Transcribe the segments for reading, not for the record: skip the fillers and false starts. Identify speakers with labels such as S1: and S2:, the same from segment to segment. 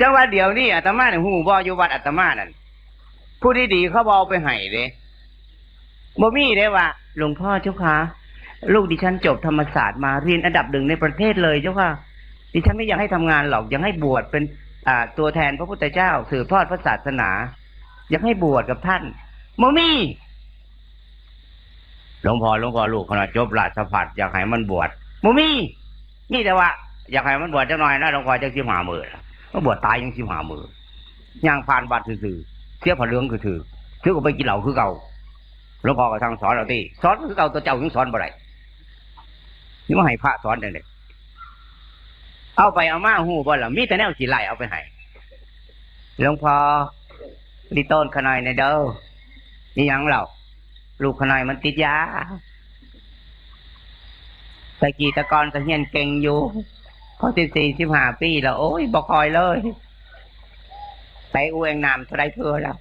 S1: จังว่าเดี๋ยวนี้อาตมาเนี่ยหูบ่อยู่วัดอาตมานั่นผู้ดีๆเขาบเอาไปให้เด้บ่มีเด้ว่าหลวงพ่อเจ้าค่ะลูกดิฉันจบธรรมศาสตร์มาเรียนอันดับ1ในประเทศเลยเจ้าค่ะดิฉันไม่อยากให้ทำงานหรอกอยากให้บวชเป็นตัวแทนพระพุทธเจ้าสืบทอดพระศาสนาอยากให้บวชกับท่านบ่มีหลวงพ่อลูกขณะจบราชภัฏอยากให้มันบวชบ่มีนี่แต่ว่าอยากให้มันบวชจังหน่อยนะหลวงพ่อจังสิหามื้อมันบวชตายยังสิหามื้อย่างผ่านบัตรซื่อๆเสียผ้าเหลืองคือถือก็ไปกินเหล้าคือเก่าหลวงพ่อก็ทางสอนเราติสอนคือเก่าตัวเจ้ายังสอนบ่ได้นี่มาให้พระสอนได้เลยเอาไปเอามาหูบ่ล่ะมีแต่แนวสิไล่เอาไปให้หลวงพ่อดิต้นขนายในเด้อนี่ยังเราลูกขนายมันติดยาตะกี้ตะกอนก็เฮียนเก่งอยู่พอ45 ปีแล้วโอ้ยบ่คอยเลยไปอวงนามเท่าไรเพื่อแล้ว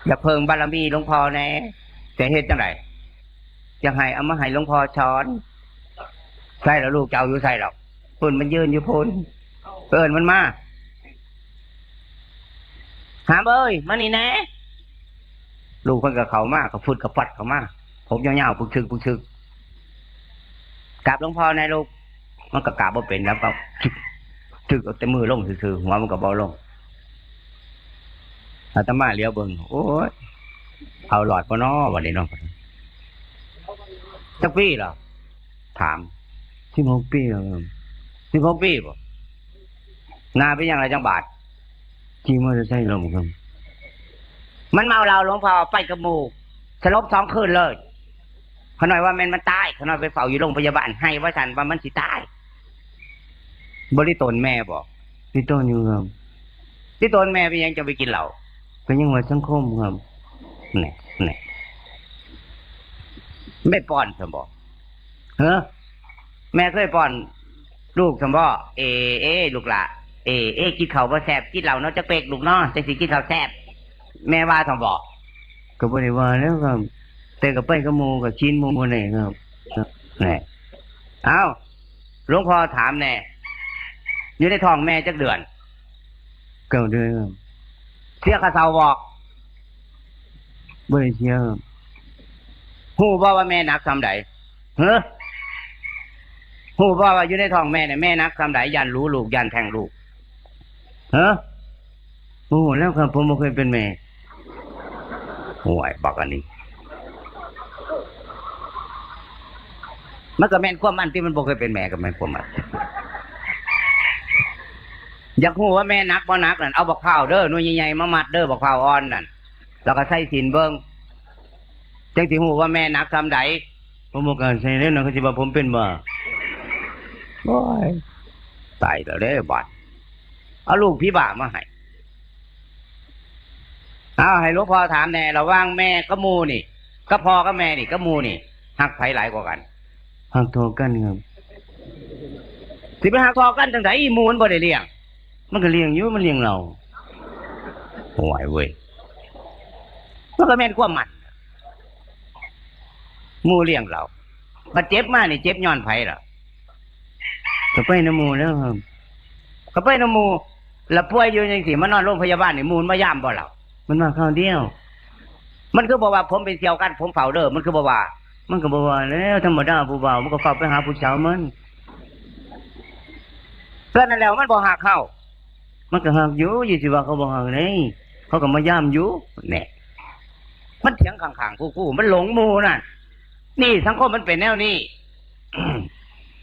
S1: อย่าเพิ่งบารมีหลวงพ่อแน่จะเฮ็ดจังไดจะให้เอามาให้หลวงพ่อช้อนใช่แล้วลูกเจ้าอยู่ใส่หรอกพุ่นมันยืนอยู่พุ่นเอิ้นมันมาหามเอ้ยมานี่แน่ลูกเพิ่นก็เข้ามาก็ฟุดก็ปัดเข้ามาผมยาวๆพึกชึกกราบหลวงพ่อในลูกมันก็กราบบ่เป็นแล้วก็ถึกเอาแต่มือลงซื่อๆหัวมันก็บ่ลงอาตมาเลี้ยวเบิ่งโอ้ยเอาหลอดบ่น้อบัดนี้น้องจักปีเหรอถาม16 ปี16 ปีบ่นาเป็นยังไงจังบาทขี่มอเตอร์ไซค์ลงครับมันเมาเราหลวงพ่อไปกับหมู่สลบ2 คืนเลยเขาหน่อยว่ามันตายเขาหน่อยไปเฝ้าอยู่โรงพยาบาลให้ว่าฉันว่ามันสิตายบริตนแม่บอกที่ต้นอยู่ครับที่ต้นแม่ไปยังจะไปกินเหล้าก็ยังว่าสังคมครับเนี่ยไม่ป้อนสมบอกแม่เคยป้อนลูกสมบอกลูกละกินข้าวบ่แซ่บกินเหล้าเนาะจะเป็กลูกเนาะจังสิกินข้าวแซ่บแม่ว่าสมบอกก็บ่ได้ว่าแล้วครับแต่ก็ไปกับหมู่ก็ชินหมู่บ่ได้ครับนี่เอ้าหลวงพ่อถามแน่อยู่ในท้องแม่จักเดือน9 เดือนครับเสียค่าเช่าบอกบ่ได้เสียครับฮู้บ่ว่าแม่หนักส่ำใดฮู้บ่ว่าอยู่ในท้องแม่เนี่ยแม่หนักส่ำใดยันรู้ลูกยันแทงลูกโอ้แล้วครับผมบ่เคยเป็นแม่ห่วยบักอันนี้มันก็แม่นความมันที่มันบ่เคยเป็นแม่ก็แม่นความมันอยากฮู้ว่าแม่หนักบ่หนักนั่นเอาบักพร้าวเด้อหน่วยใหญ่ๆมามัดเด้อบักพร้าวอ่อนนั่นแล้วก็ใส่ศีลเบิ่งจังสิฮู้ว่าแม่หนักส่ำใดผมบ่กล้าใส่เด้อนะเขาสิว่าผมเป็นบ่โอ้ยตายแล้วเด้อบาดเอาลูกพี่บ้ามาให้เอาให้หลวงพ่อถามแน่ระหว่างแม่กับหมู่นี่กับพ่อกับแม่นี่กับหมู่นี่ฮักไผหลายกว่ากันฮักทอกันครับสิไปฮักทอกันจังได๋หมู่มันบ่ได้เลี้ยงมันก็เลี้ยงอยู่มันเลี้ยงเราโอ้ยเว้ยมันก็แม่นความมันหมู่เลี้ยงเราบัดเจ็บมานี่เจ็บย้อนไผล่ะก็ไปนำหมู่แล้วครับก็ไปนำหมู่แล้วป่วยอยู่จังซี่มานอนโรงพยาบาลนี่หมู่มายามบ่ล่ะมันมาคราวเดียวมันคือบอกว่าผมไปเที่ยวกันผมเฝ้าเด้อมันคือบอกว่ามันก็บอกว่าแล้วธรรมดาผู้บ่าวมันก็เฝ้าไปหาผู้สาวมันเพื่อนนั่นแล้วมันบ่หักเข้ามันก็หักอยู่ยี่สิว่าเขาบ่หักนี่เขาก็มาย่ามอยู่แน่มันเถียงข้างๆคู่ๆมันหลงหมู่น่ะนี่สังคมมันเป็นแนวนี้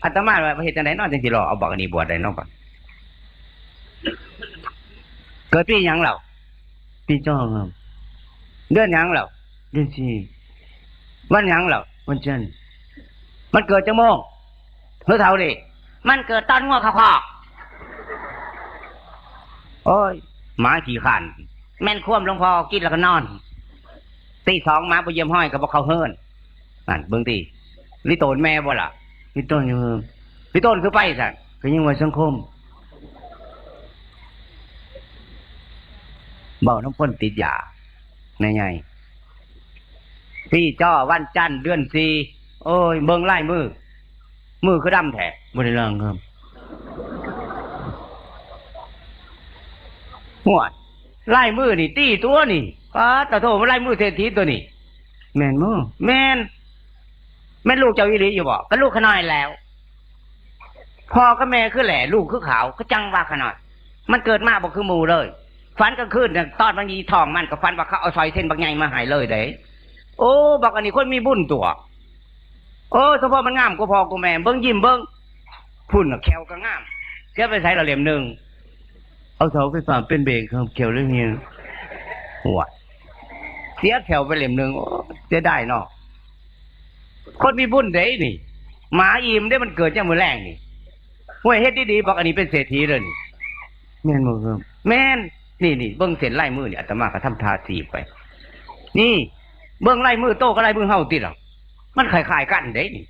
S1: อาตมาว่าเฮ็ดจังได๋เนาะจังสิรอเอาบักอันนี้บวชได้เนาะเกิดปีหยังแล้วปีจอครับเดือนหยังแล้วเดือน4วันหยังแล้ววันจันทร์มันเกิดจังโมงเท่าดิมันเกิดตอนงัวขอกโอ้ยหมาขี้ขันแม่นควมหลวงพ่อกินแล้วก็นอนตี 2หมาไปเยี่ยมห้อยก็บ่เข้าเฮิรนนั่นเบิ่งติลิโตนแม่บ่ล่ะลิโตนอยู่ลิโตนคือไปซั่นก็ยังว่าสังคมเบาน้ำพ่นติดยาในไงพี่จ้อวันจันทร์เดือน4โอ้ยเบิ่งไล่มือคือดำแท้บ่ได้ลองครับ หัวไล่มือนี่ตีตัวนี่ป้าตะโถมาไล่มือเศรษฐีตัวนี่แม่นมั้งแม่นลูกเจ้าอีหลีอยู่บ่ก็ลูกขน้อยแล้วพ่อกับแม่คือแหล่ลูกคือขาวก็จังว่าขน้อยมันเกิดมาบ่คือหมู่เลยฟันก็ขึ้นตอนบางทีทองมันก็ฟันว่าเขาเอาซอยเส้นบางใหญ่มาหายเลยเด้โอ้บอกอันนี้คนมีบุญตัวโอ้เฉพาะมันงามกูพ่อกูแม่เบิ้งยิ้มเบิ้งพุ่นแขวก็งามเสียไปใช้ละเหลี่ยมหนึ่งเอาเสาไฟฟ้าเป็นเบรกครับแขวเรื่องนี้หัวเสียแขวไปเหลี่ยมหนึ่งเสียได้เนาะคนมีบุญเด้นี่หมาอิ่มได้มันเกิดจากมือแรงนี่ห้วยเฮ็ดดีๆบอกอันนี้เป็นเศรษฐีเลยนี่แม่นบ่ครับแม่นนี่เบิ้งเส้นไล่มือนี่อาตมาก็ทำทาสีไปนี่เบิ้งไล่มือโตก็ไล่มือเฮาติดหรอมันคล้ายๆกันเด้นี่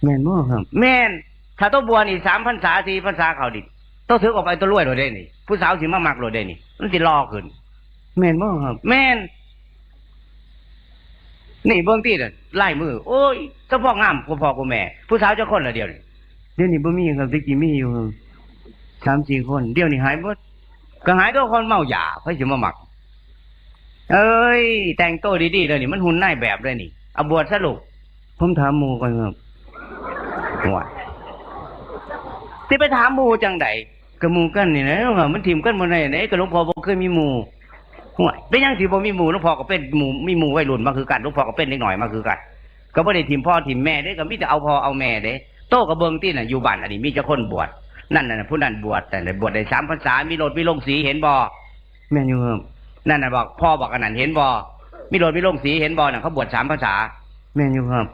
S1: แม่นบ่ครับแม่นถ้าโตบัวนี่3 พรรษา4 พรรษาเขาดิโตถือออกไปโตรวยโลดเด้นี่ผู้สาวสิมามักโลดเด้นี่มันสิรอขึ้นแม่นบ่ครับแม่นนี่เบิ้งติน่ะไล่มือโอ้ยเฉพาะงามกูพ่อกูแม่ผู้สาวเจ้าคนละเดียวนี่เดี๋ยวนี้บ่มีครับตะกี้มีอยู่3-4 คนเดี๋ยวนี้หายหมดก็หายตัวคนเมาหยาเพิ่นสิมามักเอ้ยแต่งตัวดีๆเลยนี่มันหุ่นนายแบบเลยนี่เอาบวชซะลูกผมถามหมู่ก่อนครับว่าสิไปถามหมู่จังได๋ก็หมู่กันนี่นะมันถิ่มกันบ่ได้ไหนก็หลวงพ่อบ่เคยมีหมู่ห่วยเป็นหยังสิบ่มีหมู่หลวงพ่อก็เป็นหมู่มีหมู่วัยรุ่นมาคือกันหลวงพ่อก็เป็นเด็กน้อยมาคือกันก็บ่ได้ถิ่มพ่อถิ่มแม่เด้ก็มีแต่เอาพ่อเอาแม่เด้โตก็เบิ่งติน่ะอยู่บ้านอันนี้มีแต่คนบวชนั่นน่ะผู้นั้นบวชแต่บวชได้3 พรรษามีโลดมีลงสีเห็นบ่แม่นอยู่ครับนั่นน่ะบอกพ่อบอกอันนั้นเห็นบ่มีโลดมีลงสีเห็นบ่น่ะเขาบวช3 พรรษาแม่นอยู่ครับ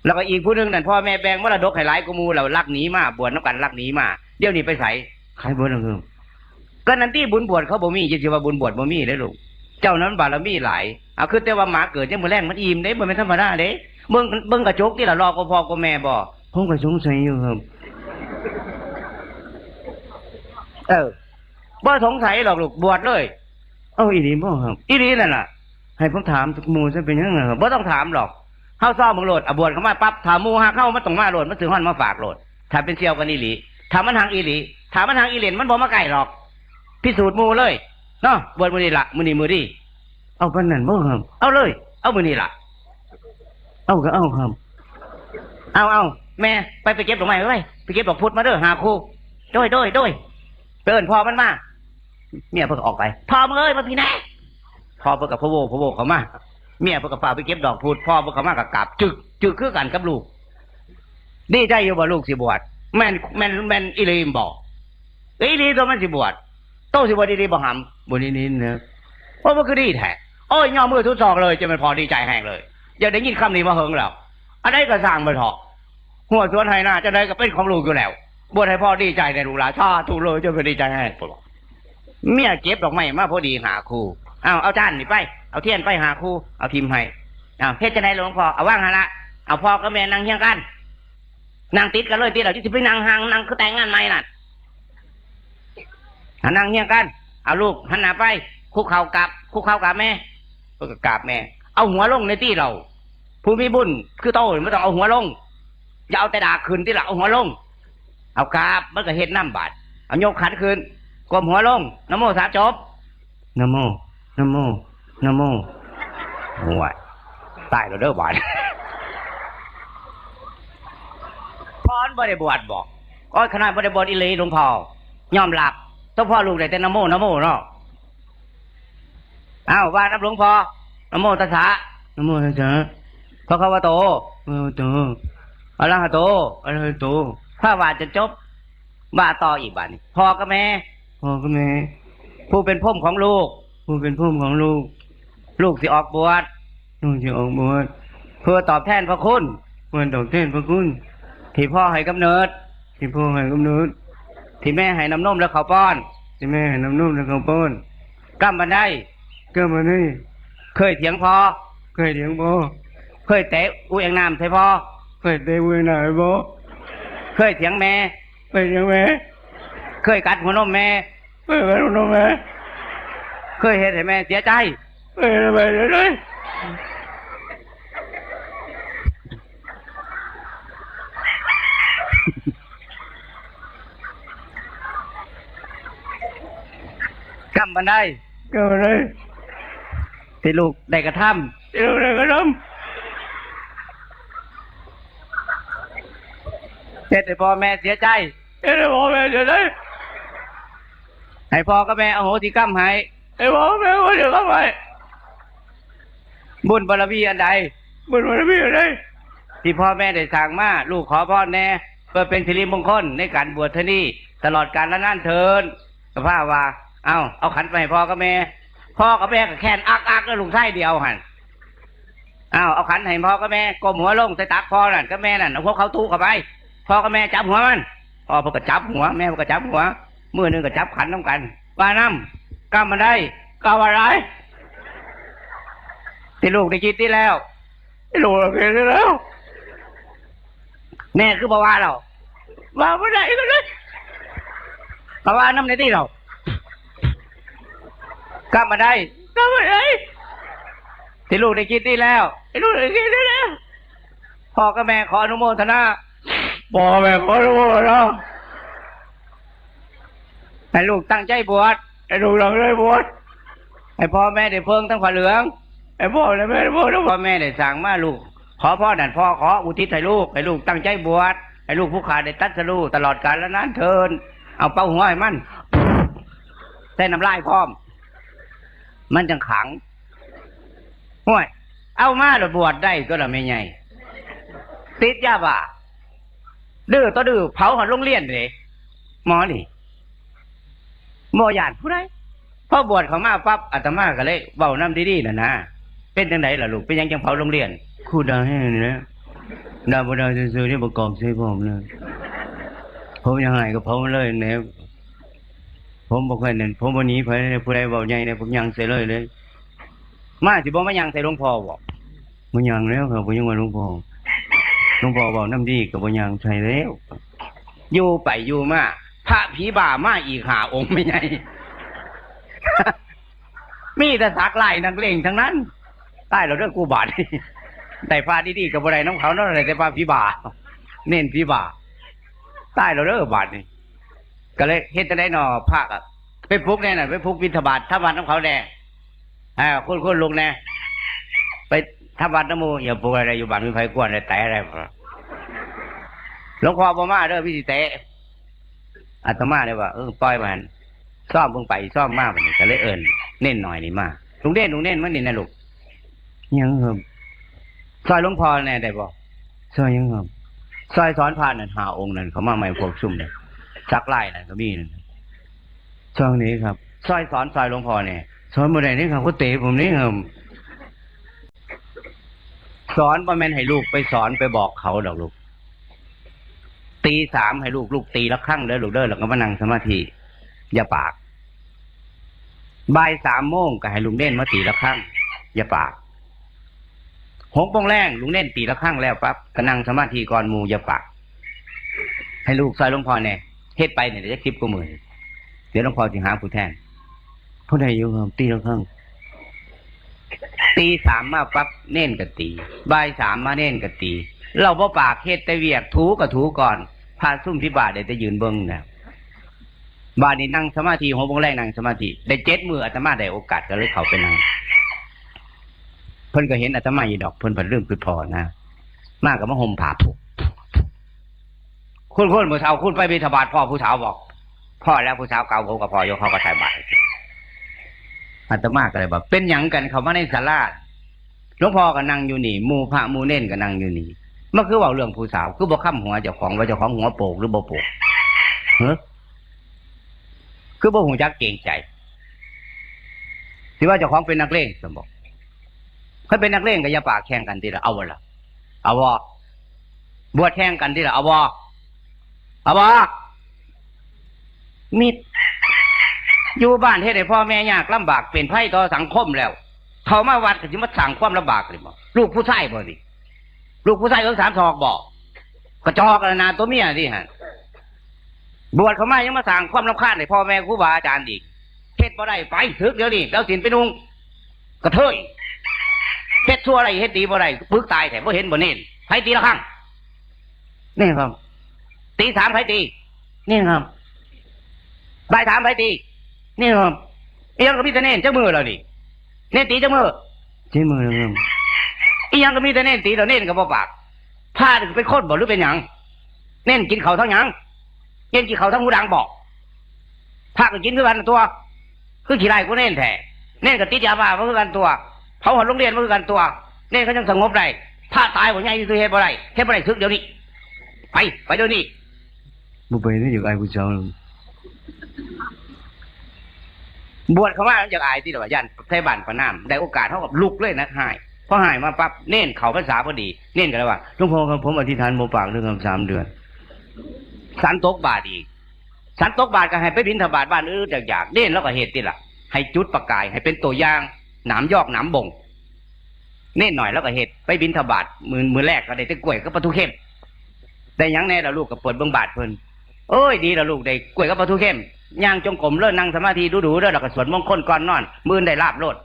S1: แล้วก็อีกผู้นึงนั่นพ่อแม่แบ่งมรดกให้หลายกว่าหมู่แล้วลักหนีมาบวชนำกันลักหนีมาเดี๋ยวนี้ไปไสใครบวชล่ะครับก็นั่นที่บุญบวชเขาบ่มีสิว่าบุญบวชบ่มีเด้ลูกเจ้านั้นบารมีหลายเอาคือแต่ว่าหมาเกิดจังมื้อแรงมันอิ่มเด้บ่แม่นธรรมดาเด้เบิ่งกระจกที่ล่ะรอก็พ่อก็แม่บ่ผมก็สงสัยอยู่ครับบ่สงสัยหรอกลูกบวชเลยเอาอีหลีบ่ครับอีหลีนั่นน่ะให้ผมถามทุกหมู่ซะเป็นยังไงครับบ่ต้องถามหรอกเฮาซ้อมมึงโหลดบวชเข้ามาปั๊บถามหมู่หาเข้ามาต้องมาโหลดมันสิฮ้อนมาฝากโหลดถ้าเป็นเสี่ยวกันอีหลีถ้ามันทางอีหลีถ้ามันทางอีเหลนมันบ่มาใกล้หรอกพิสูจน์หมู่เลยเนาะบวชมื้อนี้ล่ะมื้อนี้มื้อดีเอาปานนั้นบ่ครับเอาเลยเอามื้อนี้ล่ะเอาก็เอาครับเอาแม่ไปเก็บดอกไม้ไว้ไปเก็บดอกพุธมาเด้อหาครูโดยเดินพ่อมันมาเมียเพิ่งออกไปพ่อมึงเอ้ยมาพี่แน่พ่อเพิ่งกับพ่อโวเขามาเมียเพิ่งกับฝ่าไปเก็บดอกพูดพ่อเพิ่งเขามากับกราบจึกคือกันกับลูกดีใจอยู่บ่ลูกสิบวชแม่นอีลีมบอกอีลีตัวมันสิบวชโตสิบวชดีๆบ่หำบ่นิดๆเนอะเพราะมันคือดีแท้โอ้ยย่อมือทุกซอกเลยจะมันพอดีใจแห้งเลยอย่าได้ยินคำนี้มาเฮิงแล้วอันใดก็สร้างไปเถอะหัวสวนไห้หน้าจะได้ก็เป็นของลูกอยู่แล้วบวชให้พ่อดีใจในลูกหลานชาถูกเลยจะเป็นดีใจให้ปลอกเมียเก็บดอกไม้มาพอดีหาครูเอาจานนี่ไปเอาเทียนไปหาครูเอาพิมพ์ให้เฮ็ดจะได้หลวงพ่อเอาว่างหาละเอาพ่อกับแม่นั่งเฮียงกันนั่งติดกันเลยติดเราที่ไปนั่งห่างนั่งคือแต่งงานใหม่นั่นนั่งเฮียงกันเอาลูกหันหน้าไปคุกเข่ากับแม่ก็กราบแม่เอาหัวลงในที่เราผู้มีบุญคือโตไม่ต้องเอาหัวลงอย่าเอาแต่ดาขึ้นที่เราเอาหัวลงเอากราบมันก็เฮ็ดน้ำบาดเอายกขันขึ้นก้มหัวลงนะโมสามจบนะโมหัวตายแล้วเด้อบาดพรบ่ได้บวชบอกก็ขนาดบ่ได้บวชอีหลีหลวงพ่อยอมรับต้องพ่อลูกได้แต่นะโมเนาะว่านับหลวงพ่อนะโมตัสสะนะโมตัสสะพระคัมภีร์โตอะระหะโตถ้าว่าจะจบว่าต่ออีกบัดนี้พ่อกับแม่ผู้เป็นพ่อของลูกลูกสิออกบวชเพื่อตอบแทนพระคุณที่พ่อให้กำเนิดที่แม่ให้น้ำนมและข้าวป้อนกำบันไดเคยเถียงพ่อเคยเตะอุ้ยเองน้ำใส่พ่อเคยเถียงแม่เคยกัดหัวนมแม่เคยเห็นให้แม่เสียใจ ำบันไดก็เลยที่ลูกได้กระทำที่ลูกได้กระทำเฮ็ดให้พ่อแม่เสียใจเฮ็ดให้พ่อแม่เสียใจให้พ่อกับแม่อโหสิกรรมให้พ่อแม่อโหสิกรรมให้บุญบารมีอันใดบุญบารมีอันใดที่พ่อแม่ได้สร้างมาลูกขอพ่อแน่เพื่อเป็นสิริมงคลในการบวชเท่านี้ตลอดกาลและนานเทินกับพ่อว่าเอาขันไปให้พ่อกับแม่พ่อกับแม่ก็แค่นอักแล้วลูกไส้เดียวหันเอาขันให้พ่อกับแม่ก้มหัวลงใส่ตักพ่อนั่นกับแม่นั่นเอาพวกเขาตู้เข้าไปพ่อกับแม่จับหัวมันพ่อเพิ่งก็จับหัวแม่เพิ่งก็จับหัวมือนึงก็จับขันน้ำกันว่าน้ำกำมาได้กำอะไรที่ลูกได้คิดที่แล้วที่ลูกได้คิดที่แล้วแม่คือบอกว่าเราว่าไม่ได้ก็ได้บอกว่าน้ำในที่เรากำมาได้ที่ลูกได้คิดที่แล้วที่ลูกได้คิดที่แล้วพ่อกับแม่ขออนุโมทนาพ่อแม่ขออนุโมทนาให้ลูกตั้งใจบวชให้ลูกตั้งใจบวชให้พ่อแม่ได้เพิ่งทั้งขวัญเหลืองให้พ่อและแม่ได้เพิ่งทั้งพ่อแม่ได้สั่งมาลูกขอพ่อนั่นพ่อขออุทิศให้ลูกตั้งใจบวชให้ลูกผู้ขาดได้ตัดสู้ตลอดกาลและนานเทินเอาเป้าหัวให้มันใส่น้ำลายพร้อมมันจังขังห่วยเอามาแล้วบวชได้ก็ละไม่ไงติดยาบ้าดื้อต่อดื้อเผาหันโรงเรียนเลยหมอนี่หมอหยาดผู้ใดพอบวชเขามาปั๊บอาตมาก็เลยเบาน้ำดีๆนะเป็นจังไหนล่ะลูกเป็นยังจังเผาโรงเรียนคู่ดาวให้นะดาวบดาวซื่อๆที่ประกอบใช่ผมนะผมยังไงก็เผาเลยเนี่ยผมบอกว่าเนี่ยผมวันนี้ผู้ใดเบาใหญ่เนี่ยผมยังใส่เลยมาสิบ่มายังใส่หลวงพ่อบอกมันยังแล้วครับผมยังมาหลวงพ่อบอกน้ำดีกับมันยังใส่แล้วอยู่ไปอยู่มาพระผีบ่ามาอีก5 องค์ไม่ไง มีแต่สักไล่นักเลงทั้งนั้นใต้เราเรื่องกูบาดแต่ฟ้าดีๆกับอะไรน้องเขานั่นอะไรแต่ฟ้าผีบ่าเน้นผีบ่าใต้เราเรื่องบาดนี่ก็เลยเฮ็ดจะได้หนอภาคไปพุกแน่น่ะไปพุกบิณฑบาตทำวัดน้องเขาแน่คุณลุงแน่ไปทำวัดน้ำมูอย่าพุกอะไรอยู่บ้านมีไฟกวนอะไรแต่อะไรหลวงพ่อบ่มาเด้อพี่สิเตะอาตมาเลยว่าปล่อยมันซ่อมเพิ่งไปซ่อมมากไปก็เลยเน้นหน่อยนี่มาลุงเน้นมันนี่นะลูกยังครับซอยหลวงพ่อแน่ได้บ่ซอยยังครับซอยสอนพานนั่น5 องค์นั่นเขามาใหม่พวกซุ่มเนี่ยซักไล่นั่นก็มีนั่นช่องนี้ครับซอยสอนซอยหลวงพ่อเนี่ยสอนเมื่อไหร่นี่ครับเขาเตะผมนี่ครับสอนประมาณให้ลูกไปสอนไปบอกเขาดอกลูกตี 3ให้ลูกตีละครั้งเด้อลูกเด้อแล้วก็มานั่งสมาธิอย่าปากบ่าย 3 โมงก็ให้ลุงเน่นมาตีละครั้งอย่าปาก6 โมงแรงลุงเน่นตีละครั้งแล้วปั๊บก็นั่งสมาธิก่อนหมู่อย่าปากให้ลูกซอยหลวงพ่อเนี่ยเฮ็ดไปเนี่ยจะ10 กว่าหมื่นเดี๋ยวหลวงพ่อจะหาผู้แทนผู้ใดอยู่ครับตีละครั้งตี 3มาปั๊บเน่นก็ตีบ่าย 3มาเน่นก็ตีเราบ่ปากเฮ็ดแต่เวียกถูก็ถูก่อนพาซุ่มที่บาทได้แต่ยืนเบิ่งนะบาทนี้นั่งสมาธิ6 โมงแรกนั่งสมาธิได้7 มื้ออาตมาได้โอกาสก็เลยเข้าไปนั่งเพิ่นก็เห็นอาตมาอยู่ดอกเพิ่นเพิ่นเรื่องคือพอนะมากก็มาห่มผ้าผูกคุณผู้เฒ่าคุณไปบิณฑบาตพ่อผู้เฒ่าบอกพ่อแล้วผู้เฒ่าเก่าผมกับพ่อยกเขาก็ใส่บาตรอาตมาก็เลยบอกเป็นหยังกันเขามาในศาลาหลวงพ่อก็นั่งอยู่นี่หมู่พระหมู่เน้นก็นั่งอยู่นี่มันคือเว้าเรื่องผู้สาวคือบ่ค้ำหัวเจ้าของว่าเจ้าของหัวโปกหรือบ่โปกคือบ่ฮู้จักเกรงใจที่ว่าเจ้าของเป็นนักเลงสมบอกถ้าเป็นนักเลงก็อย่าปากแข่งกันทีละเอาบ่ล่ะเอาบ่บวชแข่งกันทีละเอาบ่มิดอยู่บ้านเฮ็ดให้พ่อแม่ยากลำบากเป็นไผต่อสังคมแล้วเขามาวัดก็สิมาสั่งความลำบากเลยบ่ลูกผู้ชายบ่สิลูกผู้ชาย3 ศอกบ่กระจอกนาตัวเมียสิฮะบวชเขามายังมาสั่งความรำคาญให้พ่อแม่ครูบาอาจารย์อีกเฮ็ดบ่ได้ไปถึกเดี๋ยวนี้แล้วสินไปนุ่งกระเทยเฮ็ดชั่วอะไรเฮ็ดดีบ่ได้ปึกตายแท้บ่เห็นบ่เน้นไผตีละครั้งนี่ครับตี 3ไผตีนี่ครับบ่าย 3ไผตีนี่ครับ อีหยังก็มีแต่เน้นจักมือแล้วนี่เน้นตีจักมือเจ้มือแล้วอีหยังก็มีแต่เน้นตีแล้วเน้นก็บ่ปากผ้าถึงเป็นคนบ่หรือเป็นหยังเน้นกินเขาทั้งหยังเน้นกินเขาทั้งหูดังบอกผ้าก็กินคือกันตัวคือขี้ไรกูเน้นแท้เน้นก็ติดยาบ้ามาคือกันตัวเขาหันโรงเรียนมาคือกันตัวเน้นเขายังสงบได้ผ้าตายบ่ใหญ่ที่สุดเฮ็ดบ่ได้ทึกเดี๋ยวนี้ไปเดี๋ยวนี้บ่ไปนี่อยู่ไอ้ผู้เจ้าบวชเขาว่าอยากอายที่เดี๋ยวยันไทยบ้านปะน้ำได้โอกาสเท่ากับลุกเลยนะหายพอหายมาปั๊บเน้นเขาภาษาพอดีเน้นกันเลยว่าหลวงพ่อครับผมอธิษฐานโมปากเรื่อง3 เดือนสันตกบาทอีกสันตกบาทก็ให้ไปบิณฑบาตบ้านอยากเน้นแล้วก็เหตุที่ละให้จุดประกายให้เป็นตัวอย่างหนามยอกหนามบ่งเน้นหน่อยแล้วก็เหตุไปบิณฑบาตมือแรกก็ได้แต่กล้วยก็ปลาทูเข้มแต่ยังแน่เราลูกก็เปิดเบื้องบาทเพิ่นเอ้ยดีเราลูกได้กล้วยกับปลาทูเข้มย่างจงกรมเลิศนั่งสมาธิดูๆเด้อแล้วก็สวดมงคลก่อนนอนมื้อได้ลาบโลด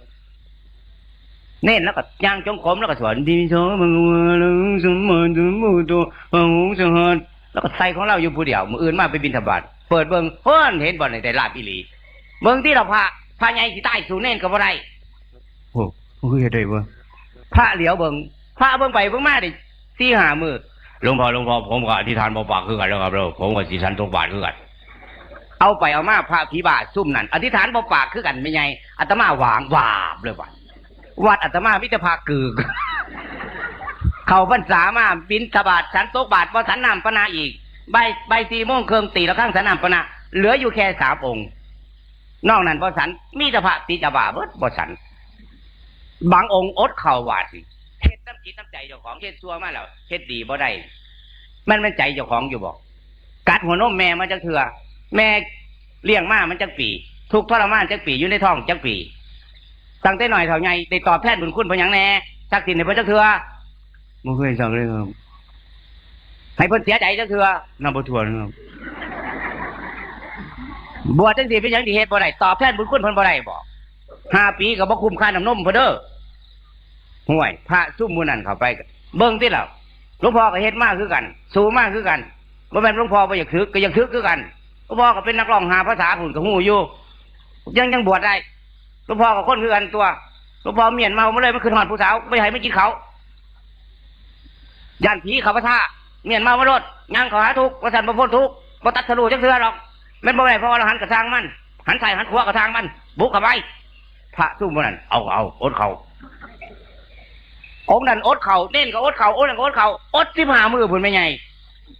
S1: เน้นแล้วก็ย่างจงกรมแล้วก็สวดดีโสมังวะลังสมมาตุมุโตหังสหัสแล้วก็ใส่ของเราอยู่ผู้เดียวมื้ออื่นมาไปบิณฑบาตเปิดเบิ่งเพิ่นเห็นบ่ได้ลาบอีหลีเบิ่งที่เราพระใหญ่สิตายสู่เน้นก็บ่ได้โอ้คือเฮ็ดได้บ่พระเหลียวเบิ่งพระเบิ่งไปเบิ่งมาได้4-5 มื้อหลวงพ่อผมก็อธิษฐานบ่ปากคือกันแล้วครับผมก็สิสันตกบาทคือกันเอาไปเอามาพระผีบาซุ่มนั่นอธิษฐานบ่ปากคือกันไม่ไงอาตมาหวางวาบเลยวัดอาตมามิตรภาคกึกเข้าพรรษามาบิณฑบาตสันตกบาทบ่สันน้ำปนาอีกใบ4 โมงครึ่งตีละครั้งสันน้ำปนาเหลืออยู่แค่3 องค์นอกนั้นบ่สันมีแต่พระติจบาเบิดบ่สันบางองค์อดเข่าวาดเฮ็ดน้ำจิตน้ำใจเจ้าของเฮ็ดซัวมาแล้วเฮ็ดดีบ่ได้มันใจเจ้าของอยู่บ่กัดหัวนมแม่มาจักเถื่อแม่เลี้ยงมามันจักปีทุกทรมานจักปีอยู่ในท้องจักปีตั้งแต่หน่อยเท่าใหญ่ได้ตอบแทนบุญคุณเพิ่นหยังแน่สักสินให้เพิ่นจักเถื่อบ่เคยสักเลยครับให้เพิ่นเสียใจจักเถื่อนำบ่ทั่วครับบวชจังซี่เป็นหยังที่เฮ็ดบ่ได้ตอบแทนบุญคุณเพิ่นบ่ได้บ่5 ปีก็บ่คุ้มค่าน้ำนมเพิ่นเด้อห่วยพระซุ่มหมู่นั้นเข้าไปเบิ่งติล่ะหลวงพ่อก็เฮ็ดมาคือกันสู้มาคือกันบ่แม่นหลวงพ่อบ่อยากถึกก็ยังถึกคือกันหลวงพ่อก็เป็นนักร้องหาภาษาพุ่นก็ฮู้อยู่ยังบวชได้หลวงพ่อก็คนคือกันตัวหลวงพ่อเมียนเมามาเลยมันขึ้นฮอดผู้สาวไม่ให้มันกินเขาย่านผีเขาพระท่าเมียนเมามาโลดย่างเขาหาทุกข์บ่ทันบ่พ้นทุกข์บ่ตัดทะลุจักเทื่อหรอกแม่นบ่ได้เพราะอรหันต์กระทางมันหันใส่หันขวากระทางมันบุกเข้าไปพระซุ่มนั้นเอาอดเขาองค์นั้นอดเขาเน้นก็อดเขาองค์นั้นก็อดเขาอด15 มื้อพุ่นไม่ใหญ่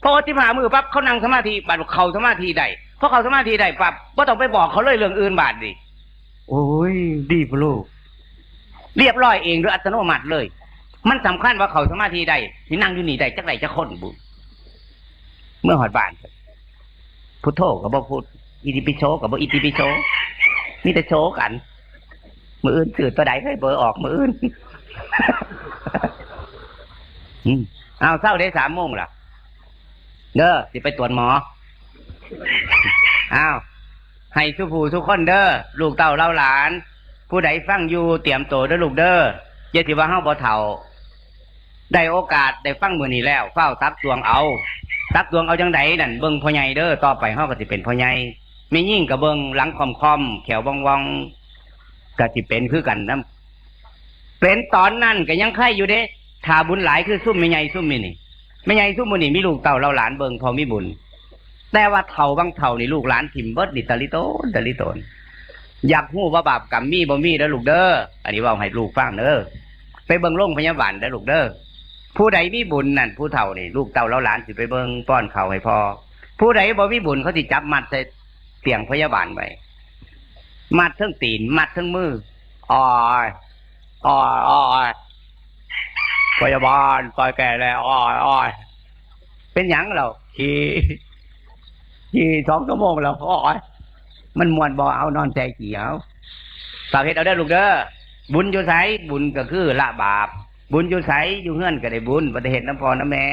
S1: พออด15 มื้อปั๊บเขานั่งสมาธิบัดเขาสมาธิได้พอเขาสมาธิได้ปั๊บบ่ต้องไปบอกเขาเลยเรื่องอื่นบาดดิโอ้ยดีพะโลเรียบร้อยเองโดยอัตโนมัติเลยมันสำคัญว่าเขาสมาธิได้ที่นั่งอยู่นี่ได้จักไดจักคนบุเมื่อหอดบ้านพุทโธก็บ่พูดอิติปิโสก็บ่อิติปิโสมีแต่โชกันมื้ออื่นซื้อตัวใดให้เบอร์ออกมื้ออื่นเอาเช้าได้3 โมงล่ะเด้อสิไปตรวจหมออ้าวให้ทุกผู้ทุกคนเด้อลูกเต้าเล่าหลานผู้ใดฟังอยู่เตรียมตัวเด้อลูกเด้ออย่าสิว่าเฮาบ่เฒ่าได้โอกาสได้ฟังมื้อนี้แล้วเฝ้าซักตวงเอาจังไดนั่นเบิ่งพ่อใหญ่เด้อต่อไปเฮาก็สิเป็นพ่อใหญ่มียิ่งก็เบิ่งหลังคอมแขวว่องๆก็สิเป็นคือกันนำเป็นตอนนั้นก็ยังไข่อยู่เด้ถ้าบุญหลายคือซุ่มแม่ใหญ่ซุ่มนี่แม่ใหญ่ซุ่มมื้อนี้มีลูกเต้าเล่าหลานเบิ่งพอมีบุญแต่ว่าเฒ่าบางเฒ่านี่ลูกหลานถิ่มเบิดนี่ตะลิโตนอยากฮู้ว่าบาปกรรมมีบ่มีเด้อลูกเด้ออันนี้เว้าให้ลูกฟังเด้อไปเบิ่งโรงพยาบาลเด้อลูกเด้อผู้ใดมีบุญนั่นผู้เฒ่านี่ลูกเต้าเล่าหลานสิไปเบิ่งป้อนข้าวให้พ่อผู้ใดบ่มีบุญเขาสิจับมัดใส่เตียงพยาบาลไว้มัดทั้งตีนมัดทั้งมืออ้อยพยาบาลปล่อยแก่แล้วอ้อยเป็นหยังเราขี่2 ชั่วโมงแล้วอ้อยมันมวนบ่เอานอนใจกี่เอาฝากเฮ็ดเอาได้ลูกเด้อบุญอยู่ไสบุญก็คือละบาปบุญอยู่ไสอยู่เฮือนก็ได้บุญบ่ได้เฮ็ดน้ำพ่อน้ำแม่